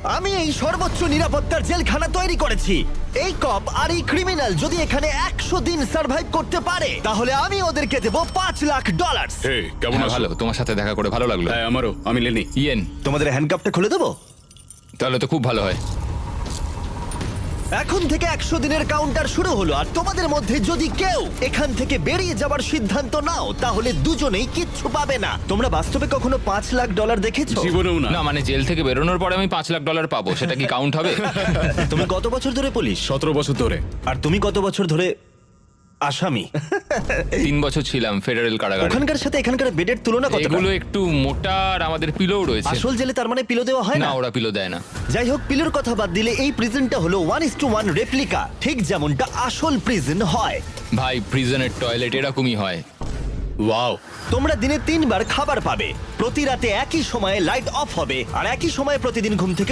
আমি এই সর্বোচ্চ নিরাপত্তার জেলখানা তৈরি করেছি। এই কপ আর এই ক্রিমিনাল যদি এখানে 100 দিন সার্ভাইভ করতে পারে তাহলে আমি ওদেরকে দেবো $5,00,000। হে কেমন হ্যাঁ, আছো? ভালো, তোমার সাথে দেখা করে ভালো লাগলো। হ্যাঁ আমারও, আমি লেনি। ইয়েন, তোমাদের হ্যান্ডকাপটা খুলে দেবো? তাহলে তো খুব ভালো হয়। এখন থেকে 100 দিনের কাউন্টার শুরু হলো, আর তোমাদের মধ্যে যদি কেউ এখান থেকে বেরিয়ে যাবার সিদ্ধান্ত নাও তাহলে দুজনেই কিচ্ছু পাবে না। তোমরা বাস্তবে কখনো $5,00,000 দেখেছো? জীবনেও না। না মানে জেল থেকে বেরোনোর পরে আমি $5,00,000 পাবো, সেটা কি কাউন্ট হবে? তুমি কত বছর ধরে পুলিশ? 17 বছর ধরে। আর তুমি কত বছর ধরে আসামি? 3 বছর ছিলাম ফেডারেল কারাগারে। ওখানকার সাথে এখানকার বেডের তুলনা কতটা? এগুলো একটু মোটা আর আমাদের পিলোও রয়েছে। আসল জেলে তার মানে পিলো দেওয়া হয় না, না? ওরা পিলো দেয় না। যাই হোক, পিলোর কথা বাদ দিলে এই প্রিজনটা হলো 1:1 রেপ্লিকা, ঠিক যেমনটা আসল প্রিজন হয়। ভাই, প্রিজনের টয়লেট এরকমই হয়। ওয়াও। তোমরা দিনে 3 বার খাবার পাবে, প্রতি রাতে একই সময়ে লাইট অফ হবে, আর একই সময়ে প্রতিদিন ঘুম থেকে